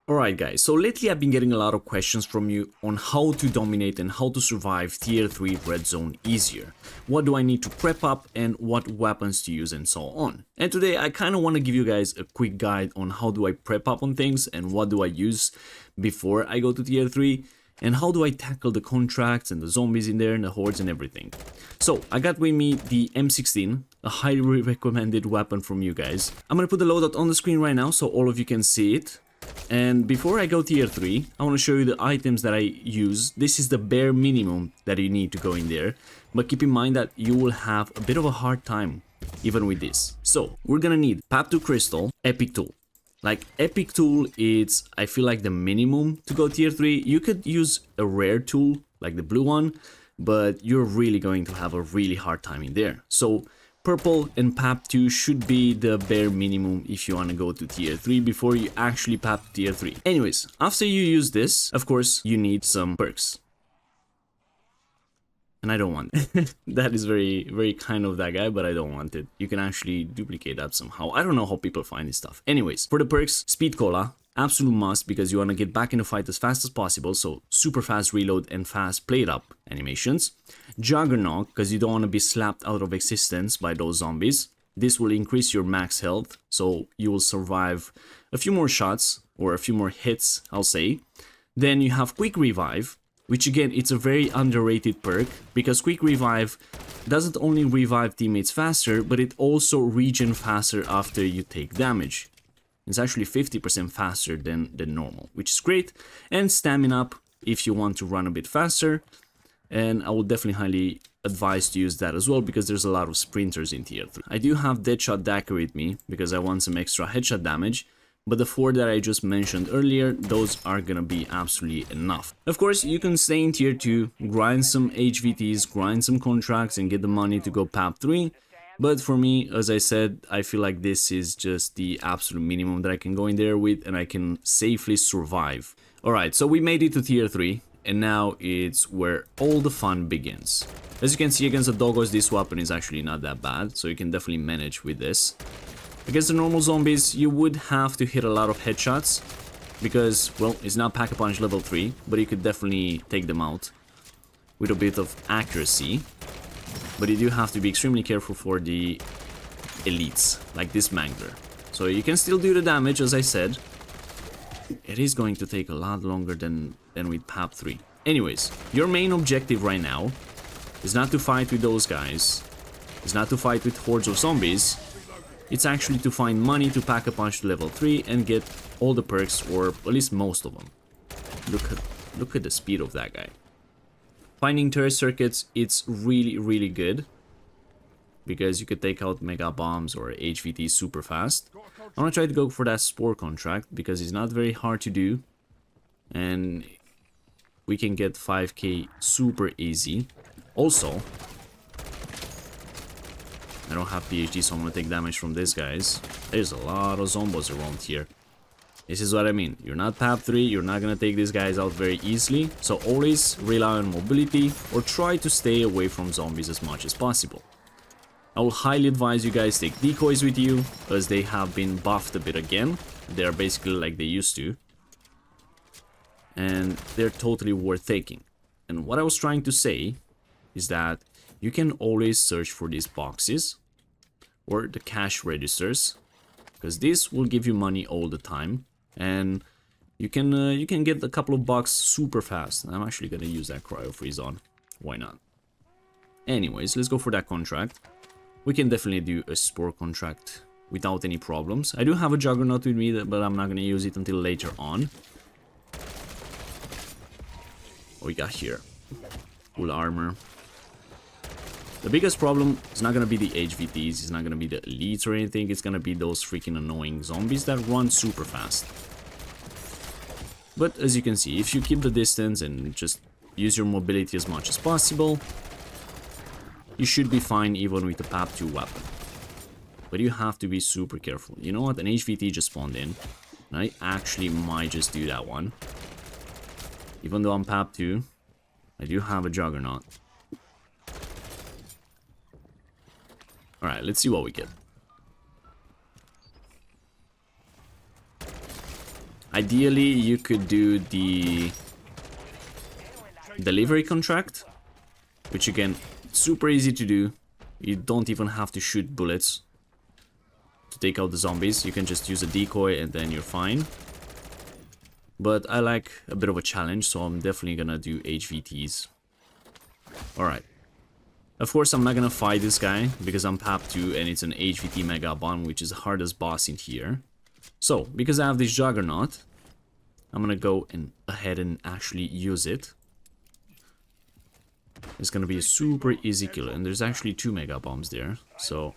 Alright guys, so lately I've been getting a lot of questions from you on how to dominate and how to survive tier 3 red zone easier. What do I need to prep up and what weapons to use and so on. And today I kind of want to give you guys a quick guide on how do I prep up on things and what do I use before I go to tier 3 and how do I tackle the contracts and the zombies in there and the hordes and everything. So I got with me the M16, a highly recommended weapon from you guys. I'm gonna put the loadout on the screen right now so all of you can see it. And before I go tier 3, I want to show you the items that I use. This is the bare minimum that you need to go in there. But keep in mind that you will have a bit of a hard time even with this. So we're gonna need PAP2 Crystal, Epic Tool. Like Epic Tool, it's I feel like the minimum to go tier 3. You could use a rare tool like the blue one, but you're really going to have a really hard time in there. So Purple and PAP2 should be the bare minimum if you want to go to tier 3 before you actually PAP tier 3. Anyways, after you use this, of course, you need some perks. And I don't want it. That is very kind of that guy, but I don't want it. You can actually duplicate that somehow. I don't know how people find this stuff. Anyways, for the perks, Speed Cola. Absolute must because you want to get back in the fight as fast as possible, so super fast reload and fast played up animations. Juggernaut because you don't want to be slapped out of existence by those zombies. This will increase your max health, so you will survive a few more shots or a few more hits, I'll say. Then you have Quick Revive, which again, it's a very underrated perk because Quick Revive doesn't only revive teammates faster, but it also regen faster after you take damage. It's actually 50% faster than normal, which is great. And Stamina up if you want to run a bit faster. And I would definitely highly advise to use that as well because there's a lot of sprinters in tier 3. I do have Deadshot Dagger with me because I want some extra headshot damage. But the 4 that I just mentioned earlier, those are gonna be absolutely enough. Of course, you can stay in tier 2, grind some HVTs, grind some contracts and get the money to go PAP 3. But for me, as I said, I feel like this is just the absolute minimum that I can go in there with and I can safely survive. Alright, so we made it to tier 3 and now it's where all the fun begins. As you can see against the doggos, this weapon is actually not that bad, so you can definitely manage with this. Against the normal zombies, you would have to hit a lot of headshots because, well, it's not Pack-a-Punch level 3, but you could definitely take them out with a bit of accuracy. But you do have to be extremely careful for the elites, like this Mangler. So you can still do the damage, as I said. It is going to take a lot longer than with PAP 3. Anyways, your main objective right now is not to fight with those guys. It's not to fight with hordes of zombies. It's actually to find money to Pack-a-Punch to level 3 and get all the perks, or at least most of them. Look at the speed of that guy. Finding turret circuits, it's really good because you could take out mega bombs or HVT super fast. I'm gonna try to go for that spore contract because it's not very hard to do and we can get 5k super easy. Also, I don't have PhD, so I'm gonna take damage from these guys. There's a lot of zombos around here. This is what I mean. You're not PAP 3, you're not gonna take these guys out very easily, so always rely on mobility or try to stay away from zombies as much as possible. I will highly advise you guys take decoys with you, as they have been buffed a bit again. They're basically like they used to. And they're totally worth taking. And what I was trying to say is that you can always search for these boxes or the cash registers, because this will give you money all the time. And you can get a couple of bucks super fast. I'm actually gonna use that cryo freeze on. Why not? Anyways, let's go for that contract. We can definitely do a spore contract without any problems. I do have a Juggernaut with me, but I'm not gonna use it until later on. What we got here? Full armor. The biggest problem is not gonna be the HVTs, it's not gonna be the elites or anything, it's gonna be those freaking annoying zombies that run super fast. But as you can see, if you keep the distance and just use your mobility as much as possible, you should be fine even with the PAP2 weapon. But you have to be super careful. You know what, an HVT just spawned in. I actually might just do that one. Even though I'm PAP2, I do have a Juggernaut. Alright, let's see what we get. Ideally, you could do the delivery contract, which again, super easy to do. You don't even have to shoot bullets to take out the zombies. You can just use a decoy and then you're fine. But I like a bit of a challenge, so I'm definitely gonna do HVTs. Alright. Of course, I'm not gonna fight this guy because I'm PAP 2 and it's an HVT Mega Bomb, which is the hardest boss in here. So, because I have this Juggernaut, I'm gonna go ahead and actually use it. It's gonna be a super easy kill, and there's actually 2 Mega Bombs there, so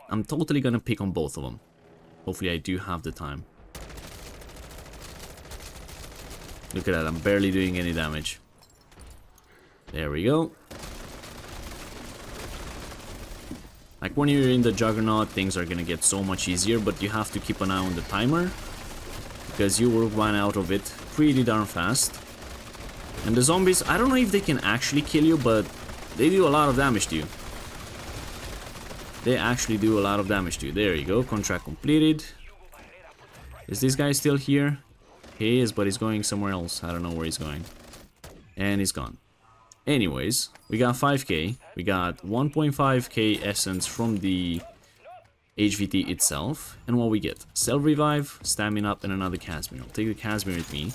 I'm totally gonna pick on both of them. Hopefully I do have the time. Look at that, I'm barely doing any damage. There we go. Like when you're in the Juggernaut, things are gonna get so much easier, but you have to keep an eye on the timer, because you will run out of it pretty darn fast. And the zombies, I don't know if they can actually kill you, but they do a lot of damage to you. They actually do a lot of damage to you. There you go, contract completed. Is this guy still here? He is, but he's going somewhere else. I don't know where he's going. And he's gone. Anyways, we got 5k. We got 1.5k essence from the HVT itself. And what we get? Cell revive, stamina up, and another Casimir. I'll take the Casimir with me.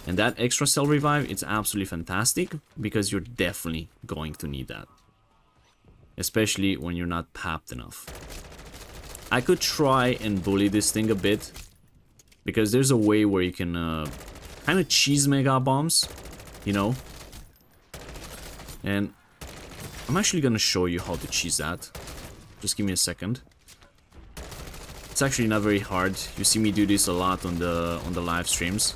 And that extra cell revive, it's absolutely fantastic because you're definitely going to need that. Especially when you're not papped enough. I could try and bully this thing a bit, because there's a way where you can kind of cheese Mega Bombs, you know. And I'm actually gonna show you how to cheese that. Just give me a second. It's actually not very hard. You see me do this a lot on the live streams.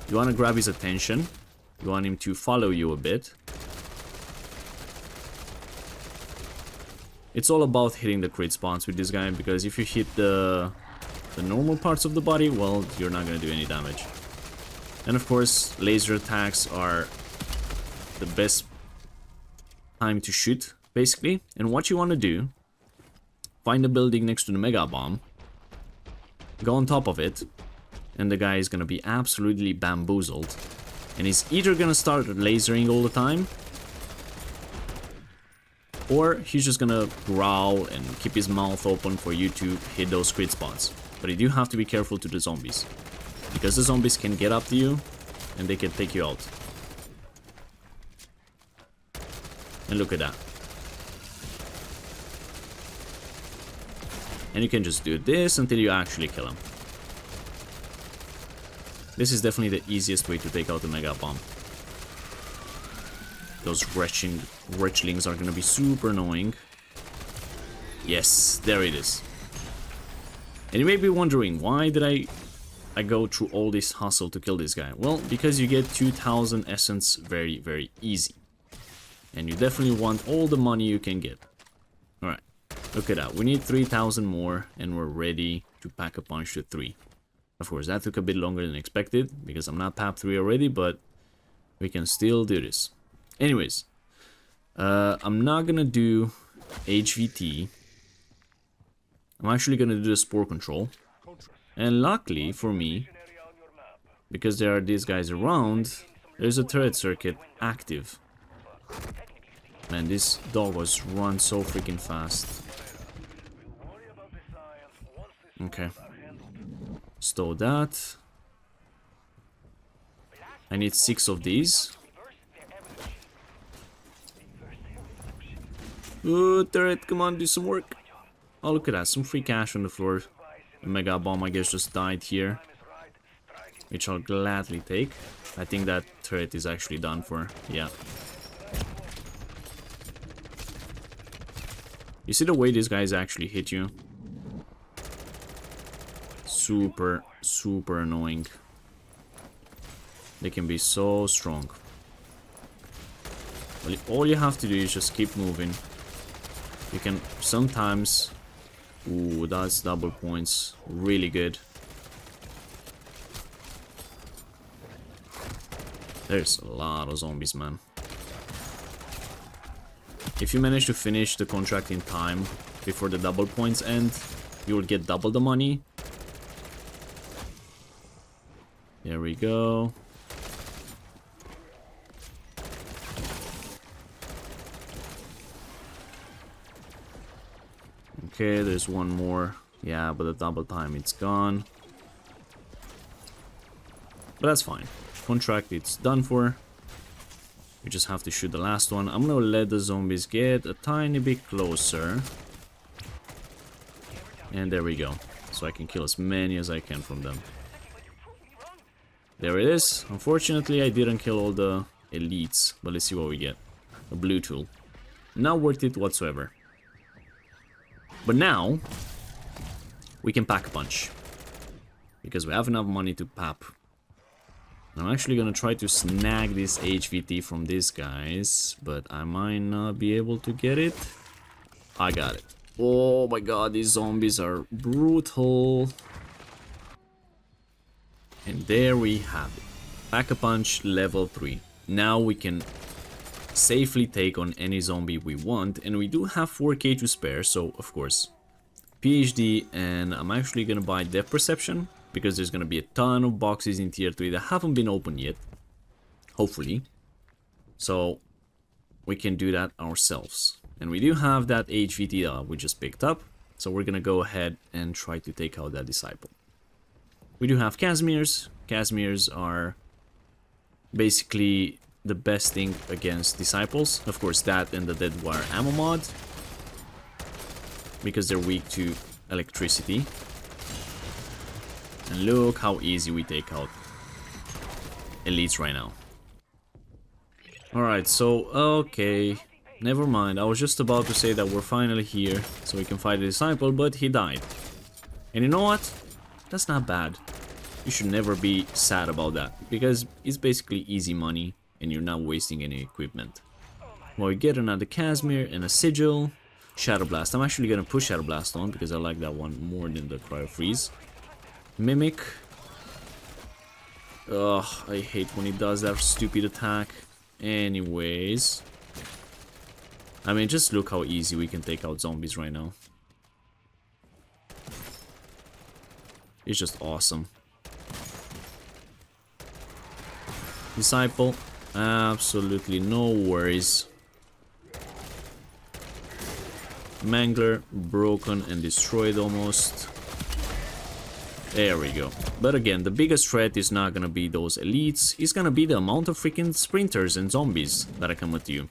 You want to grab his attention. You want him to follow you a bit. It's all about hitting the crit spawns with this guy, because if you hit the normal parts of the body, well, you're not going to do any damage. And of course, laser attacks are the best time to shoot, basically. And what you want to do, find a building next to the Mega Bomb, go on top of it, and the guy is going to be absolutely bamboozled. And he's either going to start lasering all the time, or he's just going to growl and keep his mouth open for you to hit those crit spots. But you do have to be careful to the zombies, because the zombies can get up to you and they can take you out. And look at that. And you can just do this until you actually kill him. This is definitely the easiest way to take out the Mega Bomb. Those wretchlings are gonna be super annoying. Yes, there it is. And you may be wondering, why did I go through all this hustle to kill this guy? Well, because you get 2000 essence very, very easy. And you definitely want all the money you can get. Alright, look at that. We need 3000 more, and we're ready to pack a punch to 3. Of course, that took a bit longer than expected, because I'm not PAP 3 already, but we can still do this. Anyways, I'm not gonna do HVT. I'm actually gonna do the Spore Control. And luckily for me, because there are these guys around, there's a turret circuit active. Man, this dog was run so freaking fast. Okay. Stow that. I need 6 of these. Oh, turret, come on, do some work. Oh, look at that, some free cash on the floor. A Mega Bomb, I guess, just died here, which I'll gladly take. I think that turret is actually done for. Yeah. You see the way these guys actually hit you? Super, super annoying. They can be so strong. Well, all you have to do is just keep moving. You can sometimes... Ooh, that's double points. Really good. There's a lot of zombies, man. If you manage to finish the contract in time before the double points end, you will get double the money. There we go. Okay, there's one more. Yeah, but the double time, it's gone. But that's fine. Contract, it's done for. We just have to shoot the last one. I'm gonna let the zombies get a tiny bit closer. And there we go. So I can kill as many as I can from them. There it is. Unfortunately, I didn't kill all the elites. But let's see what we get. A blue tool. Not worth it whatsoever. But now, we can pack a punch. Because we have enough money to pap. I'm actually gonna try to snag this HVT from these guys. But I might not be able to get it. I got it. Oh my god, these zombies are brutal. And there we have it. Pack-a-Punch level 3. Now we can safely take on any zombie we want, and we do have 4k to spare, so of course PhD, and I'm actually gonna buy Depth Perception because there's gonna be a ton of boxes in tier 3 that haven't been opened yet, hopefully, so we can do that ourselves. And we do have that HVT that we just picked up, so we're gonna go ahead and try to take out that Disciple. We do have Casimirs. Casimirs are basically the best thing against Disciples. Of course, that and the Dead Wire Ammo mod, because they're weak to electricity. And look how easy we take out elites right now. Alright, so, okay, never mind. I was just about to say that we're finally here, so we can fight the Disciple, but he died. And you know what? That's not bad. You should never be sad about that, because it's basically easy money. And you're not wasting any equipment. Well, we get another Casimir and a Sigil. Shadow Blast. I'm actually gonna push Shadow Blast on because I like that one more than the Cryo Freeze. Mimic. Ugh, I hate when he does that stupid attack. Anyways. I mean, just look how easy we can take out zombies right now. It's just awesome. Disciple. Absolutely no worries. Mangler, broken and destroyed almost. There we go. But again, the biggest threat is not gonna be those elites. It's gonna be the amount of freaking sprinters and zombies that are coming with you.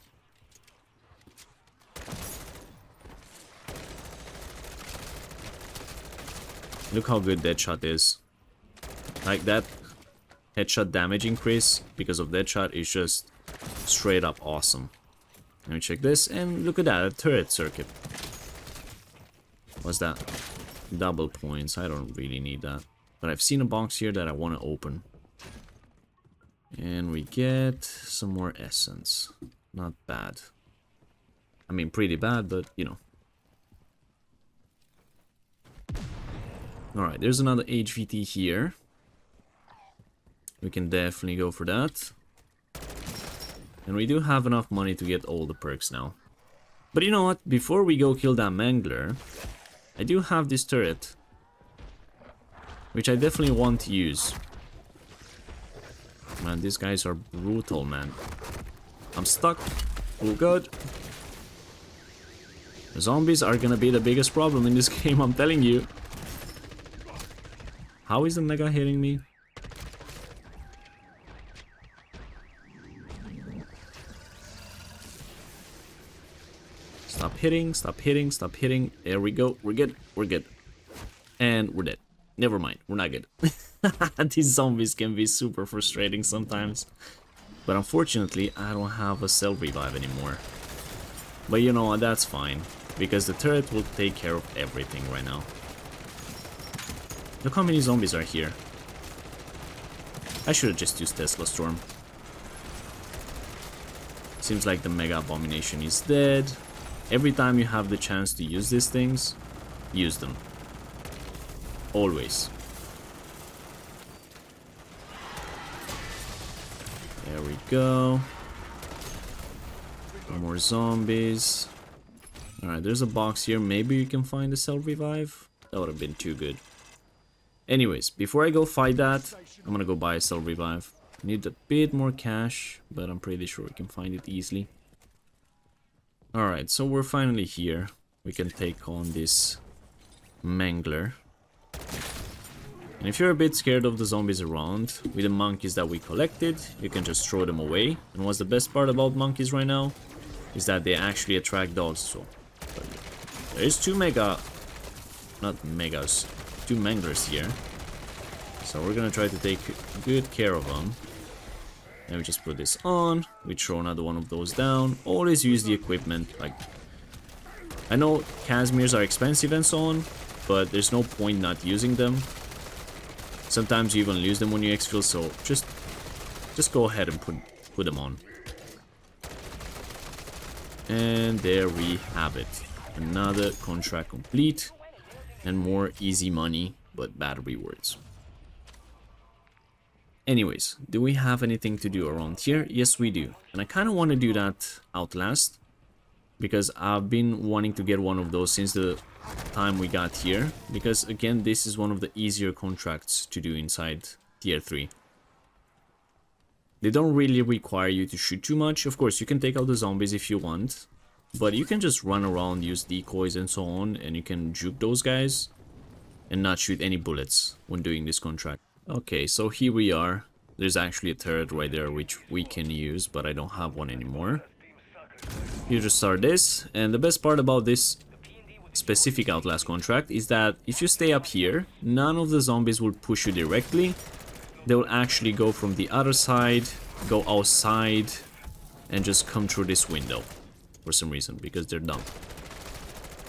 Look how good Deadshot is. Like that. Headshot damage increase because of Deadshot is just straight up awesome. Let me check this, and look at that, a turret circuit. What's that? Double points, I don't really need that. But I've seen a box here that I want to open. And we get some more essence. Not bad. I mean, pretty bad, but you know. Alright, there's another HVT here. We can definitely go for that. And we do have enough money to get all the perks now. But you know what? Before we go kill that Mangler, I do have this turret, which I definitely want to use. Man, these guys are brutal, man. I'm stuck. Oh god. The zombies are gonna be the biggest problem in this game, I'm telling you. How is the Mega hitting me? Stop hitting, stop hitting, stop hitting. There we go. We're good. We're good. And we're dead. Never mind. We're not good. These zombies can be super frustrating sometimes. But unfortunately, I don't have a cell revive anymore. But you know what? That's fine. Because the turret will take care of everything right now. Look how many zombies are here. I should have just used Tesla Storm. Seems like the Mega Abomination is dead. Every time you have the chance to use these things, use them. Always. There we go. No more zombies. Alright, there's a box here. Maybe you can find a cell revive. That would have been too good. Anyways, before I go fight that, I'm gonna go buy a cell revive. I need a bit more cash, but I'm pretty sure we can find it easily. Alright, so we're finally here. We can take on this Mangler. And if you're a bit scared of the zombies around, with the monkeys that we collected, you can just throw them away. And what's the best part about monkeys right now? Is that they actually attract dogs. So there's two manglers here. So we're gonna try to take good care of them. And we just put this on, we throw another one of those down. Always use the equipment. Like, I know Casimirs are expensive and so on, but there's no point not using them. Sometimes you even lose them when you exfil, so just go ahead and put them on. And there we have it. Another contract complete. And more easy money, but bad rewards. Anyways, do we have anything to do around here? Yes, we do. And I kind of want to do that Outlast, because I've been wanting to get one of those since the time we got here. Because, again, this is one of the easier contracts to do inside Tier 3. They don't really require you to shoot too much. Of course, you can take out the zombies if you want, but you can just run around, use decoys and so on, and you can juke those guys and not shoot any bullets when doing this contract. Okay, so here we are. There's actually a turret right there which we can use, but I don't have one anymore. You just start this, and the best part about this specific Outlast contract is that if you stay up here, none of the zombies will push you directly. They will actually go from the other side, go outside, and just come through this window for some reason, because they're dumb.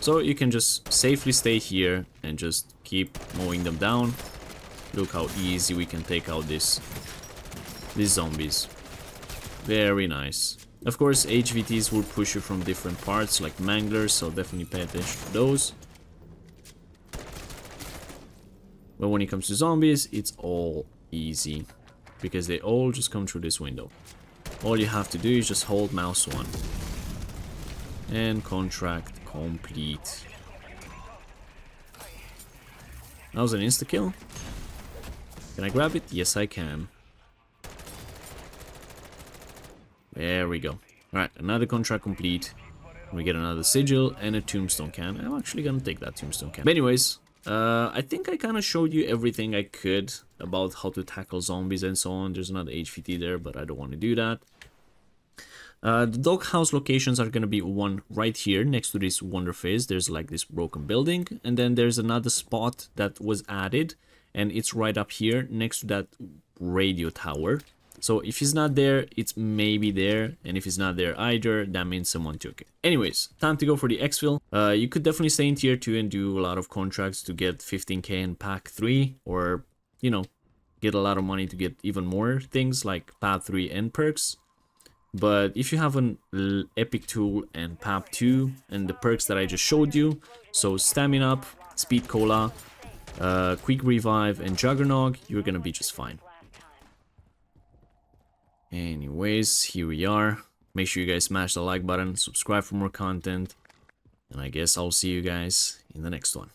So you can just safely stay here and just keep mowing them down. Look how easy we can take out these zombies. Very nice. Of course, HVTs will push you from different parts, like Manglers, so definitely pay attention to those. But when it comes to zombies, it's all easy, because they all just come through this window. All you have to do is just hold mouse 1. And contract complete. That was an insta-kill. Can I grab it? Yes, I can. There we go. Alright, another contract complete. We get another sigil and a tombstone can. I'm actually gonna take that tombstone can. But anyways, I think I kind of showed you everything I could about how to tackle zombies and so on. There's another HVT there, but I don't want to do that. The doghouse locations are gonna be one right here next to this wonder phase. There's like this broken building, and then there's another spot that was added, and it's right up here next to that radio tower. So if he's not there, it's maybe there, and if he's not there either, that means someone took it. Anyways, time to go for the exfil. You could definitely stay in tier 2 and do a lot of contracts to get 15k in pack 3, or, you know, get a lot of money to get even more things like pack 3 and perks. But if you have an epic tool and PAP 2 and the perks that I just showed you, so stamina up, speed cola, quick revive and juggernog, you're gonna be just fine. Anyways, here we are. Make sure you guys smash the like button, subscribe for more content, and I guess I'll see you guys in the next one.